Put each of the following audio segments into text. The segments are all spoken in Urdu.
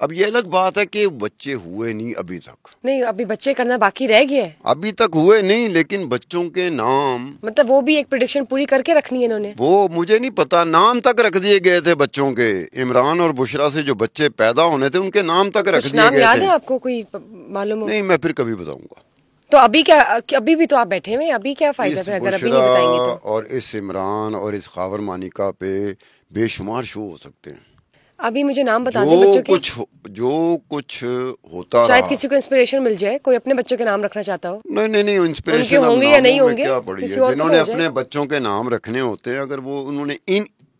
اب یہ الگ بات ہے کہ بچے ہوئے نہیں ابھی تک. نہیں ابھی بچے کرنا باقی رہ گیا ہے. ابھی تک ہوئے نہیں, لیکن بچوں کے نام مطلب وہ بھی ایک پریڈکشن پوری کر کے رکھنی ہے انہوں نے. وہ مجھے نہیں پتا, نام تک رکھ دیے گئے تھے بچوں کے. عمران اور بشرا سے جو بچے پیدا ہونے تھے ان کے نام تک رکھ کچھ دیے نام گئے یاد تھے. ہے آپ کو, کوئی معلوم ہو؟ نہیں, میں پھر کبھی بتاؤں گا. تو ابھی کیا, ابھی بھی تو آپ بیٹھے ہوئے, ابھی کیا فائدہ اس پھر اگر ابھی نہیں بتائیں گے تو. اور اس عمران اور اس خاور مانیکا پہ بے شمار شو ہو سکتے ہیں. ابھی مجھے نام بتا دیں بچوں کے. جو کچھ ہوتا شاید رہا, کسی کو انسپریشن مل جائے, کوئی اپنے بچوں کے نام رکھنا چاہتا ہو. نہیں ان انسپریشن کے ہوں گے یا نہیں ہوں گے, کیا پڑی کسی ہے. اور جنہوں نے اپنے بچوں کے نام رکھنے ہوتے ہیں, اگر وہ انہوں نے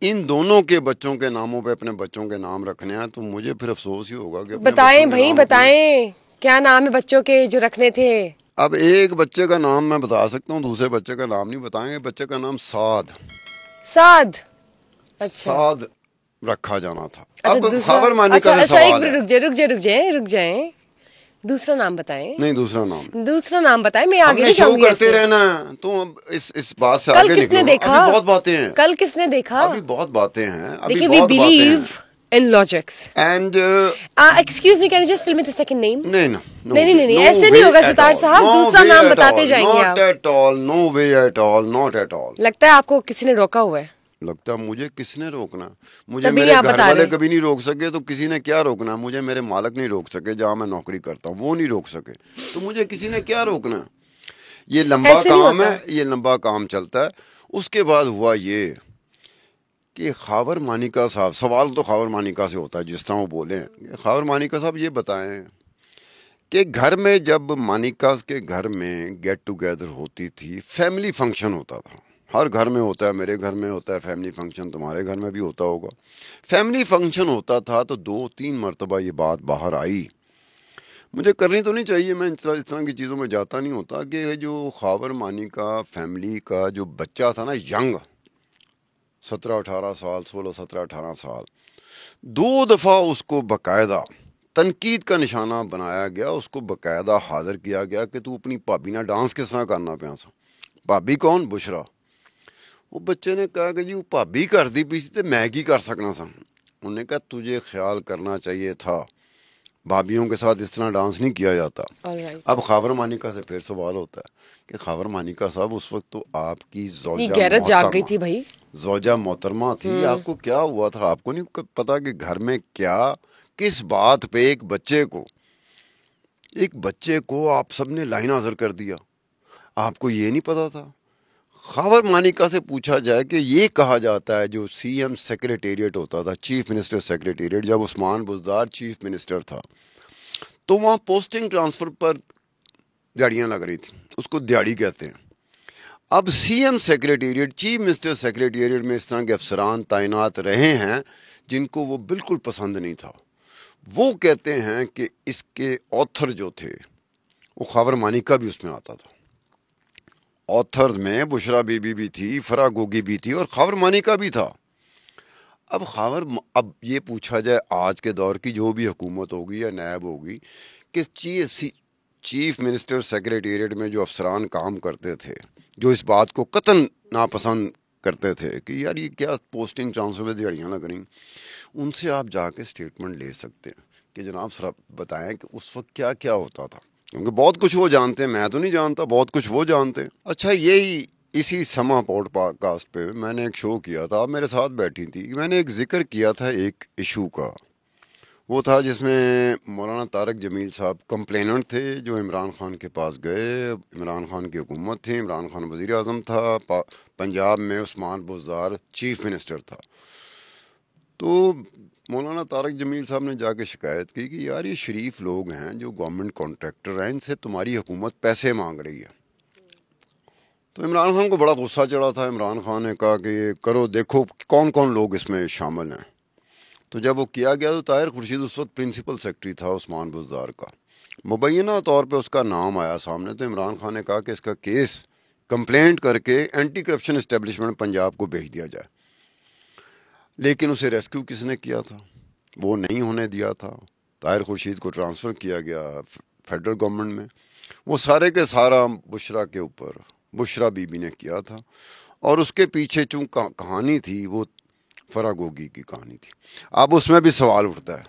ان دونوں کے بچوں کے ناموں پہ اپنے بچوں کے نام رکھنے ہیں تو مجھے پھر افسوس ہی ہوگا کہ بتائیں بھائی, بتائیں کیا نام ہے بچوں کے جو رکھنے تھے. اب ایک بچے کا نام میں بتا سکتا ہوں, دوسرے بچے کا نام نہیں بتائیں گے. بچے کا نام سعد سعد رکھا جانا تھا. اب خاور مانیکا سے سوال ہے. رک جائیں دوسرا نام بتائیں. نہیں, دوسرا نام بتائیں, میں آگے نہیں شو جاؤں گی. کرتے رہنا ہے تو اب اس بات سے کل آگے کس نے نکلو. دیکھا, ابھی بہت باتیں ہیں, کل کس نے دیکھا, ابھی بہت باتیں ہیں, ابھی دیکھیے, وی بہت باتیں بلیو ہیں. in logics. And excuse me, can you just tell me the second name? نہیں, ایسے نہیں ہوگا ستار صاحب, دوسرا نام بتاتے جائیں گے آپ. Not at all, no way at all, not at all. لگتا ہے آپ کو کسی نے روکا ہوا ہے. لگتا ہے مجھے کس نے روکنا, مجھے میرے گھر والے کبھی نہیں روک سکے تو کسی نے کیا روکنا. مجھے میرے مالک نہیں روک سکے, جہاں میں نوکری کرتا ہوں وہ نہیں روک سکے, تو مجھے کسی نے کیا روکنا. یہ لمبا کام ہے, یہ لمبا کام چلتا ہے. اس کے بعد ہوا یہ کہ خاور مانیکا صاحب, سوال تو خاور مانیکا سے ہوتا ہے جس طرح وہ بولیں. خاور مانیکا صاحب یہ بتائیں کہ گھر میں جب مانیکاز کے گھر میں گیٹ ٹوگیدر ہوتی تھی, فیملی فنکشن ہوتا تھا. ہر گھر میں ہوتا ہے, میرے گھر میں ہوتا ہے فیملی فنکشن, تمہارے گھر میں بھی ہوتا ہوگا. فیملی فنکشن ہوتا تھا تو 2-3 مرتبہ یہ بات باہر آئی. مجھے کرنی تو نہیں چاہیے, میں اس طرح کی چیزوں میں جاتا نہیں ہوتا, کہ جو خاور مانیکا فیملی کا جو بچہ تھا نا, ینگ 17-18 سال, 16-17-18 سال, 2 دفعہ اس کو باقاعدہ تنقید کا نشانہ بنایا گیا. اس کو باقاعدہ حاضر کیا گیا کہ تو اپنی بھابی نہ ڈانس کس طرح کرنا پیا سا. بھابی کون؟ بشرا. وہ بچے نے کہا کہ جی وہ بھابی کر دی پی سی تو میں کی کر سکنا سا. انہوں نے کہا تجھے خیال کرنا چاہیے تھا, بھابیوں کے ساتھ اس طرح ڈانس نہیں کیا جاتا. اب خاور مانیکا سے پھر سوال ہوتا ہے کہ خاور مانیکا صاحب اس وقت تو آپ کی زوجہ محترمہ تھی, آپ کو کیا ہوا تھا؟ آپ کو نہیں پتا کہ گھر میں کیا, کس بات پہ ایک بچے کو آپ سب نے لائن حاضر کر دیا, آپ کو یہ نہیں پتا تھا؟ خاور مانیکا سے پوچھا جائے کہ یہ کہا جاتا ہے جو سی ایم سیکریٹریٹ ہوتا تھا, چیف منسٹر سیکریٹریٹ, جب عثمان بزدار چیف منسٹر تھا تو وہاں پوسٹنگ ٹرانسفر پر دیہڑیاں لگ رہی تھیں, اس کو دیہڑی کہتے ہیں. اب C M secretariat, chief minister secretariat میں اس طرح کے افسران تعینات رہے ہیں جن کو وہ بالکل پسند نہیں تھا. وہ کہتے ہیں کہ اس کے آتھر جو تھے وہ خاور مانیکا بھی اس میں آتا تھا. آتھرز میں بشرا بی بی بھی تھی, فرا گوگی بھی تھی, اور خاور مانیکا بھی تھا. اب یہ پوچھا جائے آج کے دور کی جو بھی حکومت ہوگی یا نائب ہوگی کہ چیف منسٹر سیکریٹریٹ میں جو افسران کام کرتے تھے, جو اس بات کو قطعاً ناپسند کرتے تھے کہ یار یہ کیا پوسٹنگ ٹرانسفر پہ دیہڑیاں لگ رہی, ان سے آپ جا کے اسٹیٹمنٹ لے سکتے ہیں کہ جناب سر بتائیں کہ اس وقت کیا کیا ہوتا تھا, کیونکہ بہت کچھ وہ جانتے ہیں, میں تو نہیں جانتا, بہت کچھ وہ جانتے ہیں. اچھا, اسی سما پوڈ کاسٹ پہ میں نے ایک شو کیا تھا, آپ میرے ساتھ بیٹھی تھی, میں نے ایک ذکر کیا تھا ایک ایشو کا. وہ تھا جس میں مولانا طارق جمیل صاحب کمپلیننٹ تھے, جو عمران خان کے پاس گئے. عمران خان کی حکومت تھی, عمران خان وزیر اعظم تھا, پنجاب میں عثمان بزدار چیف منسٹر تھا. تو مولانا طارق جمیل صاحب نے جا کے شکایت کی کہ یار یہ شریف لوگ ہیں جو گورنمنٹ کانٹریکٹر ہیں, ان سے تمہاری حکومت پیسے مانگ رہی ہے. تو عمران خان کو بڑا غصہ چڑھا تھا. عمران خان نے کہا کہ یہ کرو, دیکھو کون کون لوگ اس میں شامل ہیں. تو جب وہ کیا گیا تو طاہر خورشید اس وقت پرنسپل سیکرٹری تھا عثمان بزدار کا, مبینہ طور پہ اس کا نام آیا سامنے. تو عمران خان نے کہا کہ اس کا کیس کمپلینٹ کر کے اینٹی کرپشن اسٹیبلشمنٹ پنجاب کو بھیج دیا جائے. لیکن اسے ریسکیو کس نے کیا تھا؟ وہ نہیں ہونے دیا تھا. طاہر خورشید کو ٹرانسفر کیا گیا فیڈرل گورنمنٹ میں. وہ سارے کے سارا بشرا کے اوپر, بشرا بی بی نے کیا تھا. اور اس کے پیچھے چونکہ کہانی تھی وہ فرا گوگی کی کہانی تھی. اب اس میں بھی سوال اٹھتا ہے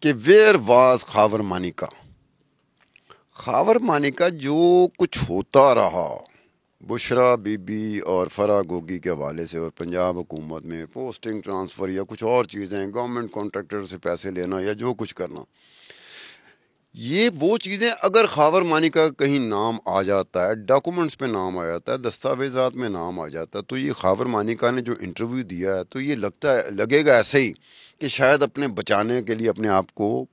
کہ ویئر واز خاور مانیکا. خاور مانیکا جو کچھ ہوتا رہا بشرا بی بی اور فرح گوگی کے حوالے سے، اور پنجاب حکومت میں پوسٹنگ ٹرانسفر یا کچھ اور چیزیں، گورنمنٹ کانٹریکٹر سے پیسے لینا یا جو کچھ کرنا، یہ وہ چیزیں اگر خاور مانیکا کا کہیں نام آ جاتا ہے، ڈاکومنٹس پہ نام آ جاتا ہے، دستاویزات میں نام آ جاتا ہے، تو یہ خاور مانیکا نے جو انٹرویو دیا ہے تو یہ لگے گا ایسے ہی کہ شاید اپنے بچانے کے لیے، اپنے آپ کو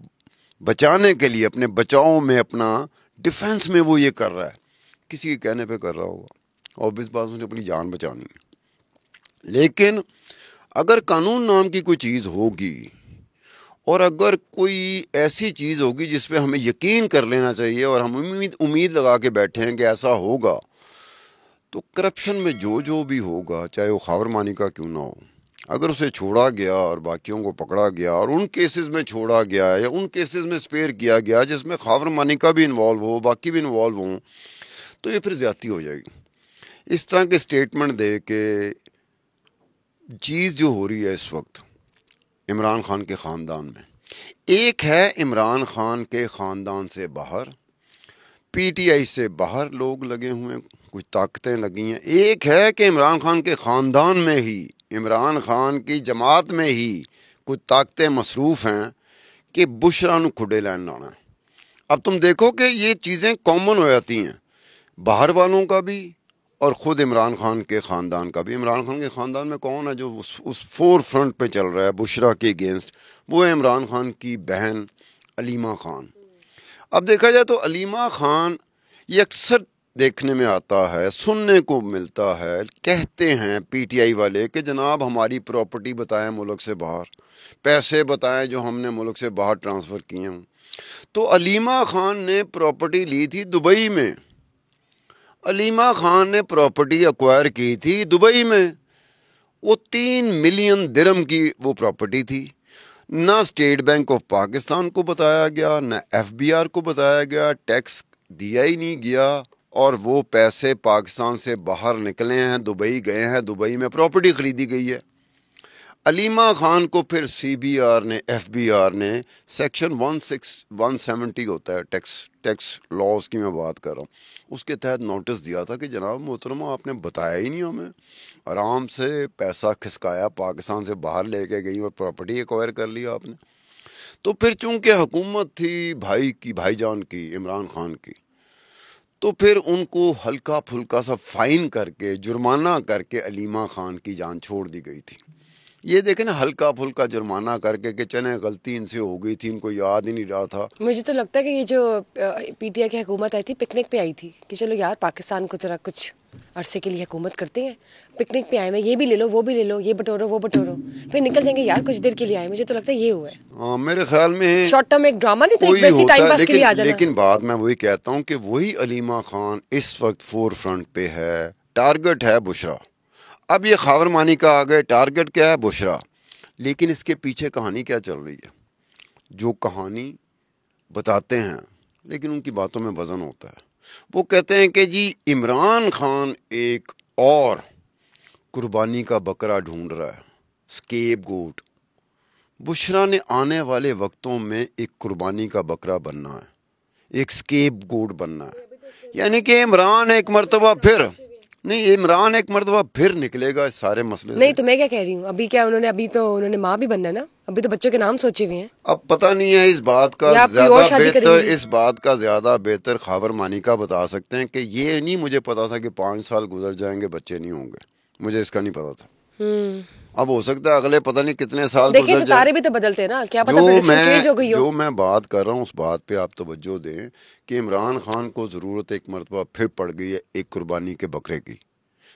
بچانے کے لیے، اپنے بچاؤ میں، اپنا ڈیفینس میں وہ یہ کر رہا ہے، کسی کے کہنے پہ کر رہا ہوگا، obvious بات اس نے اپنی جان بچانی ہے. لیکن اگر قانون نام کی کوئی چیز ہوگی اور اگر کوئی ایسی چیز ہوگی جس پہ ہمیں یقین کر لینا چاہیے اور ہم امید لگا کے بیٹھے ہیں کہ ایسا ہوگا، تو کرپشن میں جو بھی ہوگا، چاہے وہ خاور مانیکا کیوں نہ ہو، اگر اسے چھوڑا گیا اور باقیوں کو پکڑا گیا اور ان کیسز میں چھوڑا گیا یا ان کیسز میں سپیئر کیا گیا جس میں خاور مانیکا بھی انوالو ہو، باقی بھی انوالو ہوں، تو یہ پھر زیادتی ہو جائے گی. اس طرح کے سٹیٹمنٹ دے کے چیز جو ہو رہی ہے اس وقت عمران خان کے خاندان میں، ایک ہے عمران خان کے خاندان سے باہر، پی ٹی آئی سے باہر لوگ لگے ہوئے ہیں، کچھ طاقتیں لگی ہیں. ایک ہے کہ عمران خان کے خاندان میں ہی، عمران خان کی جماعت میں ہی کچھ طاقتیں مصروف ہیں کہ بشرا نو کھڈے لین لانا ہے. اب تم دیکھو کہ یہ چیزیں کامن ہو جاتی ہیں، باہر والوں کا بھی اور خود عمران خان کے خاندان کا بھی. عمران خان کے خاندان میں کون ہے جو اس فور فرنٹ پہ چل رہا ہے بشرا کے اگینسٹ؟ وہ ہے عمران خان کی بہن علیمہ خان. اب دیکھا جائے تو علیمہ خان یہ اکثر دیکھنے میں آتا ہے، سننے کو ملتا ہے، کہتے ہیں پی ٹی آئی والے کہ جناب ہماری پراپرٹی بتائیں ملک سے باہر، پیسے بتائیں جو ہم نے ملک سے باہر ٹرانسفر کیے ہوں. تو علیمہ خان نے پراپرٹی لی تھی دبئی میں، علیمہ خان نے پراپرٹی ایکوائر کی تھی دبئی میں. وہ 3 ملین درہم کی وہ پراپرٹی تھی. نہ اسٹیٹ بینک آف پاکستان کو بتایا گیا، نہ ایف بی آر کو بتایا گیا، ٹیکس دیا ہی نہیں گیا، اور وہ پیسے پاکستان سے باہر نکلے ہیں، دبئی گئے ہیں، دبئی میں پراپرٹی خریدی گئی ہے. علیمہ خان کو پھر سی بی آر نے، ایف بی آر نے، سیکشن 170 ہوتا ہے ٹیکس لاز کی میں بات کر رہا ہوں، اس کے تحت نوٹس دیا تھا کہ جناب محترمہ آپ نے بتایا ہی نہیں ہمیں، آرام سے پیسہ کھسکایا، پاکستان سے باہر لے کے گئی اور پراپرٹی ایکوائر کر لیا آپ نے. تو پھر چونکہ حکومت تھی بھائی جان کی، عمران خان کی، تو پھر ان کو ہلکا پھلکا سا فائن کر کے، جرمانہ کر کے علیمہ خان کی جان چھوڑ دی گئی تھی. یہ دیکھیں نا، ہلکا پھلکا جرمانہ کر کے کہ چلیں غلطی ان سے ہو گئی تھی، ان کو یاد ہی نہیں رہا تھا. مجھے تو لگتا ہے کہ یہ جو پی ٹی آئی کی حکومت آئی تھی، پکنک پہ آئی تھی کہ چلو یار پاکستان کو ذرا کچھ عرصے کے لیے حکومت کرتے ہیں، پکنک پہ آئے ہیں، یہ بھی لے لو، وہ بھی لے لو، یہ بٹورو وہ بٹورو، پھر نکل جائیں گے یار کچھ دیر کے لیے آئے. مجھے تو لگتا ہے یہ ہوا ہے. ہاں میرے خیال میں شارٹ ٹرم ایک ڈرامہ نہیں تو ایک کوئی ویسی ہوتا ٹائم ہے، پاس کے لیے آ جانا. لیکن بات میں وہی کہتا ہوں کہ وہی علیمہ خان اس وقت فور فرنٹ پہ ہے، ٹارگٹ ہے بشرا. اب یہ خاور مانیکا آ گئے، ٹارگٹ کیا ہے؟ بشرا. لیکن اس کے پیچھے کہانی کیا چل رہی ہے؟ جو کہانی بتاتے ہیں لیکن ان کی باتوں میں وزن ہوتا ہے. وہ کہتے ہیں کہ جی عمران خان ایک اور قربانی کا بکرا ڈھونڈ رہا ہے، اسکیپ گوٹ. بشرا نے آنے والے وقتوں میں ایک قربانی کا بکرا بننا ہے، ایک اسکیپ گوٹ بننا ہے. یعنی کہ عمران ایک مرتبہ پھر نکلے گا اس سارے مسئلے سے. نہیں تو میں کیا کہہ رہی ہوں، ابھی تو انہوں نے ماں بھی بننا ہے نا، ابھی تو بچوں کے نام سوچے ہوئے ہیں. اب پتہ نہیں ہے، اس بات کا زیادہ بہتر خاور مانیکا بتا سکتے ہیں کہ یہ نہیں مجھے پتا تھا کہ 5 سال گزر جائیں گے بچے نہیں ہوں گے، مجھے اس کا نہیں پتا تھا. اب ہو سکتا ہے اگلے پتہ نہیں کتنے سال دیکھیں ستارے بھی تو بدلتے ہیں نا، کیا پتہ پریڈکشن چینج ہو گئی ہو. جو میں بات کر رہا ہوں اس بات پہ آپ توجہ دیں کہ عمران خان کو ضرورت ایک مرتبہ پھر پڑ گئی ہے ایک قربانی کے بکرے کی،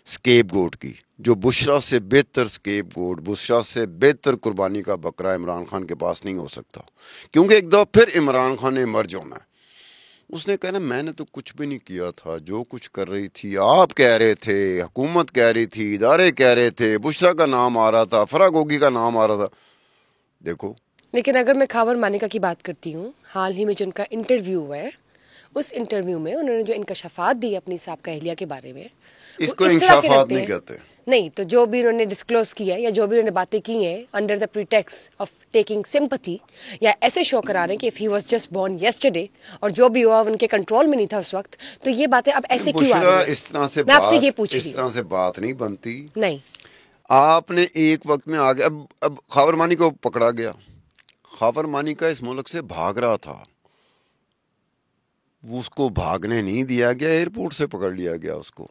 اسکیپ گوٹ کی، جو بشرا سے بہتر اسکیپ گوٹ، بشرا سے بہتر قربانی کا بکرا عمران خان کے پاس نہیں ہو سکتا. کیونکہ ایک دفعہ پھر عمران خان نے ایمرج ہونا ہے. اس نے کہنا میں نے تو کچھ بھی نہیں کیا تھا، جو کچھ کر رہی تھی آپ کہہ رہے تھے، حکومت کہہ رہی تھی، ادارے کہہ رہے تھے، بشرا کا نام آ رہا تھا، فرح گوگی کا نام آ رہا تھا. دیکھو لیکن اگر میں خاور مانیکا کی بات کرتی ہوں، حال ہی میں جو ان کا انٹرویو ہوا ہے، اس انٹرویو میں انہوں نے جو انکشافات دی اپنی سابقہ اہلیہ کے بارے میں، اس کو انکشافات نہیں کہتے. نہیں تو جو بھی انہوں نے ڈسکلوز کیا ہے یا جو بھی انہوں نے باتیں کی ہیں under the pretext of taking sympathy یا ایسے شو کرا رہے ہیں کہ if he was just born yesterday اور جو بھی ہوا ان کے کنٹرول میں نہیں تھا اس وقت, تو یہ باتیں اب ایسے کیوں آ رہی ہیں؟ اس طرح سے میں آپ سے یہ پوچھ رہی اس طرح سے بات نہیں بنتی. نہیں, آپ نے ایک وقت میں آگے اب خاور مانی کو پکڑا گیا. خاور مانی کا اس ملک سے بھاگ رہا تھا, وہ اس کو بھاگنے نہیں دیا گیا, ایئرپورٹ سے پکڑ لیا گیا اس کو.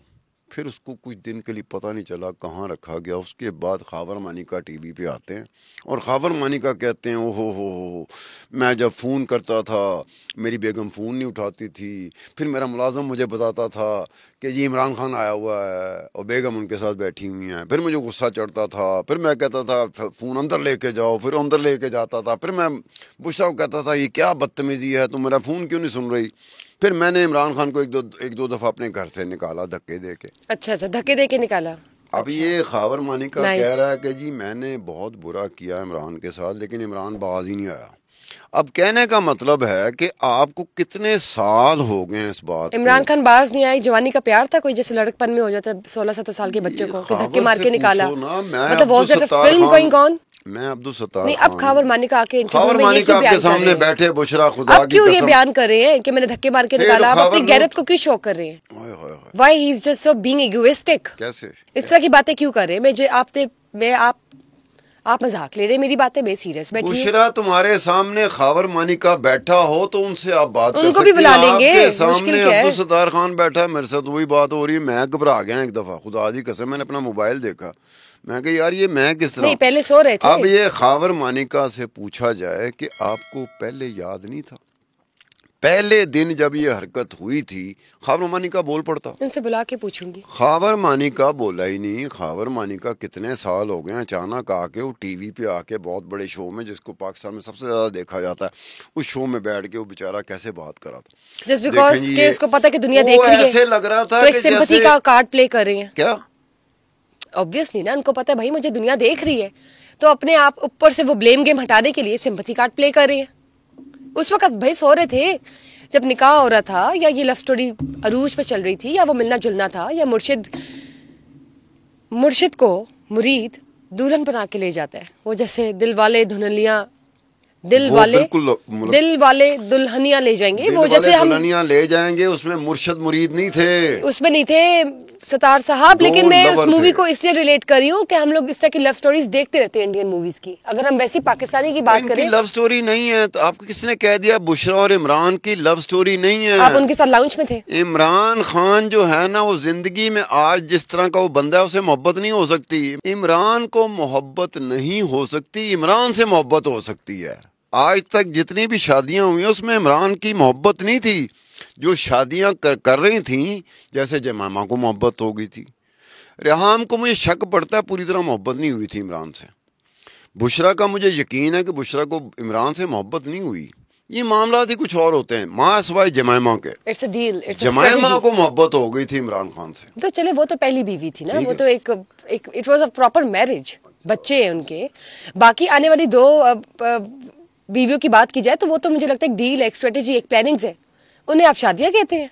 پھر اس کو کچھ دن کے لیے پتہ نہیں چلا کہاں رکھا گیا. اس کے بعد خاور مانی کا ٹی وی پہ آتے ہیں اور خاور مانی کا کہتے ہیں او ہو میں جب فون کرتا تھا میری بیگم فون نہیں اٹھاتی تھی, پھر میرا ملازم مجھے بتاتا تھا کہ جی عمران خان آیا ہوا ہے اور بیگم ان کے ساتھ بیٹھی ہوئی ہیں. پھر مجھے غصہ چڑھتا تھا, پھر میں کہتا تھا فون اندر لے کے جاؤ, پھر اندر لے کے جاتا تھا. پھر میں بشرا کو کہتا تھا یہ کیا بدتمیزی ہے, تم میرا فون کیوں نہیں سن رہی. پھر میں نے عمران خان کو ایک دو دفعہ اپنے گھر سے نکالا دھکے دے کے. اچھا دھکے دے کے نکالا. اب یہ خاور مانی کا کہہ رہا ہے کہ جی میں نے بہت برا کیا عمران کے ساتھ لیکن عمران باز ہی نہیں آیا. اب کہنے کا مطلب ہے کہ آپ کو کتنے سال ہو گئے ہیں اس بات. عمران خان باز نہیں آئی, جوانی کا پیار تھا کوئی جیسے لڑکپن میں ہو جاتا ہے 16-17 سال کے بچوں کو کہ دھکے مار کے نکالا. مطلب was that a film going on? میں عبدالستار نہیں, اب خاور مانی کا آ کے خاور مانی کا آپ کے سامنے بیٹھے بشرا خدا اب کیوں یہ بیان کر رہے ہیں کہ میں نے دھکے مار کے نکالا, آپ اپنی غیرت کو کیوں شو کر رہے ہیں؟ Why he is just so being egoistic. کیسے اس طرح کی باتیں کیوں کر رہے ہیں؟ آپ مذاق لے رہے ہیں میری باتیں, میں سیریس بیٹھی ہوں. بشرا تمہارے سامنے خاور مانی کا بیٹھا ہو تو ان سے آپ بات ان کو بھی بلا لیں گے, سامنے عبدالستار خان بیٹھا ہے, میرے ساتھ وہی بات ہو رہی ہے. میں گھبرا گیا ایک دفعہ, خدا دی قسم میں نے اپنا موبائل دیکھا, میں کہ یار یہ میں کس طرح. نہیں, پہلے سو رہے تھے. اب یہ خاور مانیکا سے پوچھا جائے کہ آپ کو پہلے یاد نہیں تھا پہلے دن جب یہ حرکت ہوئی تھی خاور مانیکا بول پڑتا. ان سے بلا کے پوچھوں گی. خاور مانیکا بولا ہی نہیں. خاور مانیکا کتنے سال ہو گئے, اچانک آ کے وہ ٹی وی پہ آ کے بہت بڑے شو میں جس کو پاکستان میں سب سے زیادہ دیکھا جاتا ہے, اس شو میں بیٹھ کے وہ بیچارہ کیسے بات کرا تھا. جسٹ بیکاز کہ اس کو پتا کہ دنیا دیکھ رہی ہے, ایسے لگ رہا تھا تو ایک سمپتھی کا کارڈ پلے کر رہے ہیں. کیا obviously نا, ان کو پتا ہے بھائی مجھے دنیا دیکھ رہی ہے, تو اپنے آپ اوپر سے وہ بلیم گیم ہٹانے کے لیے سمپتھی کارڈ پلے کر رہے ہیں. اس وقت بھائی سو رہے تھے جب نکاح ہو رہا تھا, یا یہ لو اسٹوری عروج پہ چل رہی تھی, یا وہ ملنا جلنا تھا, یا مرشد کو مرید دلہن بنا کے لے جاتا ہے. وہ جیسے دل والے دلہنیاں لے جائیں گے, وہ جیسے ہم دلہنیاں لے جائیں گے, اس میں مرشد مرید نہیں تھے, اس میں نہیں تھے ستار صاحب. لیکن میں اس مووی کو اس لیے ریلیٹ کر رہی ہوں کہ ہم لوگ اس طرح کی لو سٹوریز دیکھتے رہتے ہیں انڈین موویز کی. اگر ہم ویسی پاکستانی کی بات کریں, لو سٹوری نہیں ہے تو آپ کو کس نے کہہ دیا بشرا اور عمران کی لو سٹوری نہیں ہے؟ آپ ان کے ساتھ لاؤنج میں تھے. عمران خان جو ہے نا, وہ زندگی میں آج جس طرح کا وہ بندہ ہے اسے محبت نہیں ہو سکتی. عمران کو محبت نہیں ہو سکتی, عمران سے محبت ہو سکتی ہے. آج تک جتنی بھی شادیاں ہوئی ہیں اس میں عمران کی محبت نہیں تھی. جو شادیاں کر رہی تھیں, جیسے جمائمہ کو محبت ہو گئی تھی, ریحام کو مجھے شک پڑتا ہے پوری طرح محبت نہیں ہوئی تھی عمران سے. بشرا کا مجھے یقین ہے کہ بشرا کو عمران سے محبت نہیں ہوئی. یہ معاملات ہی کچھ اور ہوتے ہیں ماں سوائے جمائمہ کے. جمائمہ کو محبت ہو گئی تھی عمران خان سے. تو چلے وہ تو پہلی بیوی تھی نا, وہ تو ایک it was a proper marriage, بچے ہیں ان کے. باقی آنے والی دو بیویوں کی بات کی جائے تو وہ تو مجھے لگتا ہے ایک ڈیل, ایک اسٹریٹجی, ایک پلاننگز ہے. انہیں آپ شادیاں کہتے ہیں,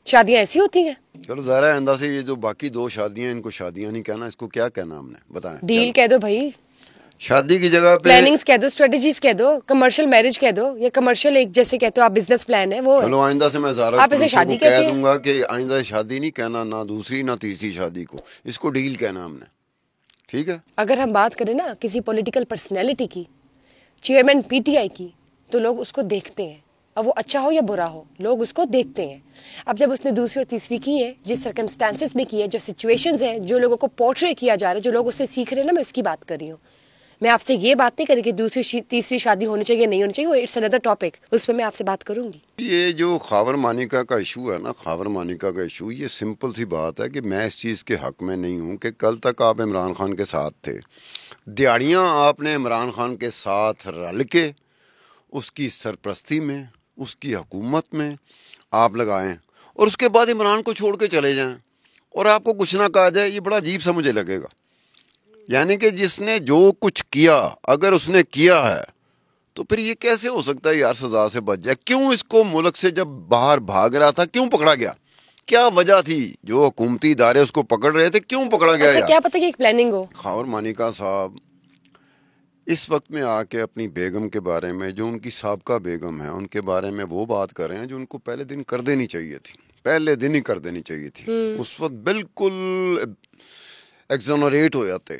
شادیاں ایسی ہوتی ہیں. چلو ظاہر ہے اندازے یہ جو باقی دو شادیاں ان کو شادیاں نہیں کہنا, اس کو کیا کہنا ہم نے بتائیں؟ ڈیل کہہ دو بھائی, شادی کی جگہ پہ پلاننگز کہہ دو, اسٹریٹجیز کہہ دو, کمرشل میرج کہہ دو, یا کمرشل ایک جیسے کہتے ہو آپ بزنس پلان ہے وہ. چلو آئندہ سے میں زارا آپ اسے شادی کہہ دوں گا کہ آئندہ شادی نہیں کہنا, نہ دوسری نہ تیسری شادی کو, اس کو ڈیل کہنا ہم نے. ٹھیک ہے, اگر ہم بات کریں نا کسی پولیٹیکل پرسنالٹی کی, چیئرمین پی ٹی آئی کی, تو لوگ اس کو دیکھتے ہیں, اب وہ اچھا ہو یا برا ہو لوگ اس کو دیکھتے ہیں. اب جب اس نے دوسری اور تیسری کی ہے, جس سرکمسٹانسز میں کی ہے, جو سچویشنز ہیں, جو لوگوں کو پورٹرے کیا جا رہا ہے, جو لوگ اس سے سیکھ رہے ہیں نا, میں اس کی بات کر رہی ہوں. میں آپ سے یہ بات نہیں کری کہ دوسری تیسری شادی ہونی چاہیے نہیں ہونی چاہیے, وہ اٹس اندر ٹاپک, اس پہ میں آپ سے بات کروں گی. یہ جو خاور مانیکا کا ایشو ہے نا, خاور مانیکا کا ایشو, یہ سمپل سی بات ہے کہ میں اس چیز کے حق میں نہیں ہوں کہ کل تک آپ عمران خان کے ساتھ تھے, دیہڑیاں آپ نے عمران خان کے ساتھ رل کے اس کی سرپرستی میں, اس کی حکومت میں آپ لگائیں, اور اس کے بعد عمران کو چھوڑ کے چلے جائیں اور آپ کو کچھ نہ کہا جائے. یہ بڑا عجیب سا مجھے لگے گا. یعنی کہ جس نے جو کچھ کیا, اگر اس نے کیا ہے تو پھر یہ کیسے ہو سکتا ہے یار سزا سے بچ جائے؟ کیوں اس کو ملک سے جب باہر بھاگ رہا تھا کیوں پکڑا گیا؟ کیا وجہ تھی جو حکومتی ادارے اس کو پکڑ رہے تھے, کیوں پکڑا گیا؟ اچھا, کیا پتہ کہ ایک پلاننگ ہو. خاور مانیکا صاحب اس وقت میں آ کے اپنی بیگم کے بارے میں, جو ان کی سابقہ بیگم ہے, ان کے بارے میں وہ بات کر رہے ہیں جو ان کو پہلے دن کر دینی چاہیے تھی, پہلے دن ہی کر دینی چاہیے تھی. اس وقت بالکل ایگزونریٹ ہو جاتے.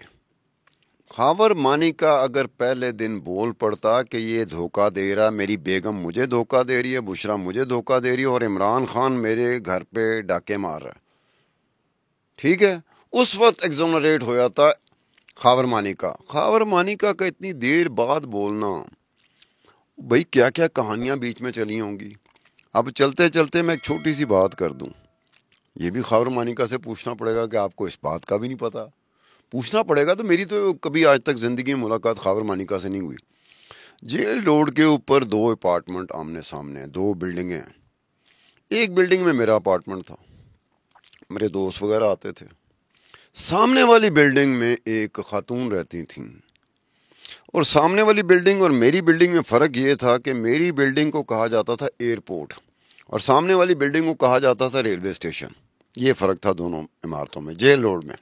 خاور مانیکا اگر پہلے دن بول پڑتا کہ یہ دھوکہ دے رہا, میری بیگم مجھے دھوکہ دے رہی ہے, بشرا مجھے دھوکہ دے رہی ہے, اور عمران خان میرے گھر پہ ڈاکے مار رہا ہے, ٹھیک ہے, اس وقت ایگزونریٹ ہو جاتا خاور مانیکا. خاور مانیکا کا اتنی دیر بعد بولنا, بھائی کیا کیا کہانیاں بیچ میں چلی ہوں گی. اب چلتے چلتے میں ایک چھوٹی سی بات کر دوں, یہ بھی خاور مانیکا سے پوچھنا پڑے گا کہ آپ کو اس بات کا بھی نہیں پتا. پوچھنا پڑے گا, تو میری تو کبھی آج تک زندگی میں ملاقات خاور مانیکا سے نہیں ہوئی. جیل روڈ کے اوپر 2 اپارٹمنٹ آمنے سامنے, 2 بلڈنگیں ہیں. ایک بلڈنگ میں میرا اپارٹمنٹ تھا, میرے دوست وغیرہ آتے تھے. سامنے والی بلڈنگ میں ایک خاتون رہتی تھیں, اور سامنے والی بلڈنگ اور میری بلڈنگ میں فرق یہ تھا کہ میری بلڈنگ کو کہا جاتا تھا ایئرپورٹ, اور سامنے والی بلڈنگ کو کہا جاتا تھا ریلوے اسٹیشن. یہ فرق تھا دونوں عمارتوں میں, جیل روڈ میں.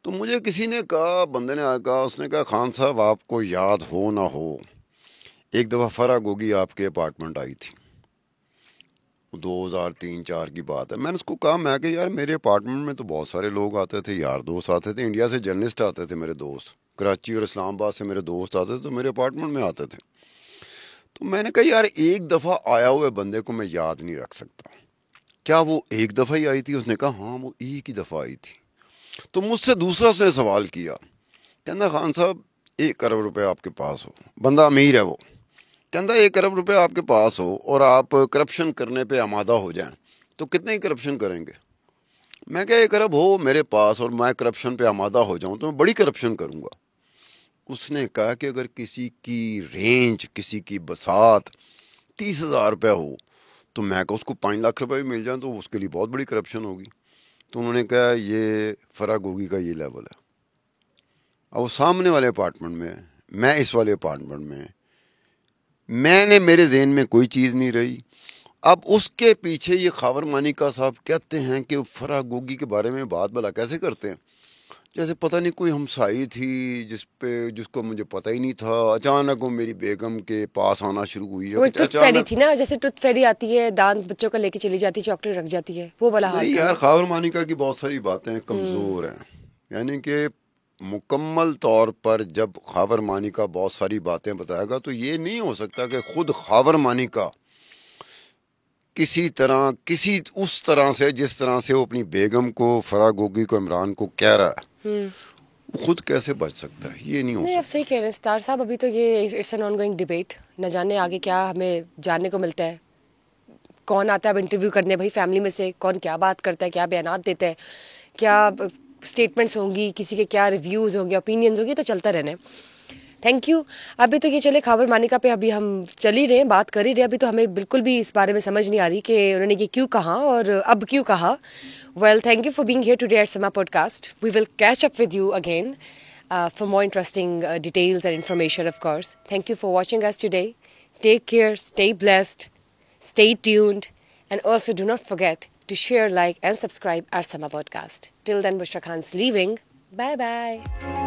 تو مجھے کسی نے کہا, بندے نے کہا, اس نے کہا خان صاحب آپ کو یاد ہو نہ ہو, ایک دفعہ فرا گوگی آپ کے اپارٹمنٹ آئی تھی, 2003-4 کی بات ہے. میں نے اس کو کہا, میں کہ یار میرے اپارٹمنٹ میں تو بہت سارے لوگ آتے تھے, یار دوست آتے تھے, انڈیا سے جرنلسٹ آتے تھے میرے دوست, کراچی اور اسلام آباد سے میرے دوست آتے تھے, تو میرے اپارٹمنٹ میں آتے تھے. تو میں نے کہا یار ایک دفعہ آیا ہوئے بندے کو میں یاد نہیں رکھ سکتا, کیا وہ ایک دفعہ ہی آئی تھی؟ اس نے کہا ہاں وہ ایک ہی دفعہ آئی تھی. تو مجھ سے دوسرا اس نے سوال کیا, کہنا خان صاحب 1 ارب روپے آپ کے پاس ہو, بندہ امیر ہے وہ, کہنا 1 ارب روپے آپ کے پاس ہو اور آپ کرپشن کرنے پہ آمادہ ہو جائیں تو کتنے ہی کرپشن کریں گے؟ میں کہا 1 ارب ہو میرے پاس اور میں کرپشن پہ آمادہ ہو جاؤں تو میں بڑی کرپشن کروں گا. اس نے کہا کہ اگر کسی کی رینج, کسی کی بساط 30,000 روپے ہو تو میں کہا اس کو 5 لاکھ روپے بھی مل جائیں تو اس کے لیے بہت بڑی کرپشن ہوگی. تو انہوں نے کہا یہ فرا گوگی کا یہ لیول ہے. اب وہ سامنے والے اپارٹمنٹ میں, میں اس والے اپارٹمنٹ میں, میں نے میرے ذہن میں کوئی چیز نہیں رہی. اب اس کے پیچھے یہ خاور مانیکا صاحب کہتے ہیں کہ فرا گوگی کے بارے میں بات بلا کیسے کرتے ہیں, جیسے پتہ نہیں کوئی ہمسائی تھی جس کو مجھے پتہ ہی نہیں تھا, اچانک وہ میری بیگم کے پاس آنا شروع ہوئی ہے. وہ ٹوتھ فیری تھی نا, جیسے ٹوتھ فیری آتی ہے, دانت بچوں کا لے کے چلی جاتی ہے, چاکلیٹ رکھ جاتی ہے, وہ والا حال. نہیں یار, خاور مانیکا کی بہت ساری باتیں کمزور ہیں, یعنی کہ مکمل طور پر جب خاور مانیکا بہت ساری باتیں بتائے گا تو یہ نہیں ہو سکتا کہ خود خاور مانیکا کسی طرح اس طرح سے جس طرح سے وہ اپنی بیگم کو, فرا گوگی کو, عمران کو کہہ رہا ہے, خود کیسے بچ سکتا ہے؟ یہ نہیں ہو نہیں, آپ صحیح کہہ رہے ہیں ستار صاحب. ابھی تو یہ it's an ongoing debate, نہ جانے آگے کیا ہمیں جاننے کو ملتا ہے. کون آتا ہے اب انٹرویو کرنے, بھائی فیملی میں سے کون کیا بات کرتا ہے, کیا بیانات دیتا ہے, کیا اسٹیٹمنٹس ہوں گی, کسی کے کیا ریویوز ہوں گے, اوپینینز ہوں گی, تو چلتا رہنا ہے. Thank you. ابھی تو یہ چلے خاور مانیکا پہ ابھی ہم چل ہی رہے ہیں, بات کر ہی رہے ہیں. ابھی تو ہمیں بالکل بھی اس بارے میں سمجھ نہیں آ رہی کہ انہوں نے یہ کیوں کہا اور اب کیوں کہا. Well, thank you for being here today at Samaa podcast. We will catch up with you again for more interesting details and information, of course. Thank you for watching us today. Take care, stay blessed, stay tuned, and also do not forget to share, like, and subscribe our Sama podcast. Till then, Bushra Khan's leaving. Bye-bye.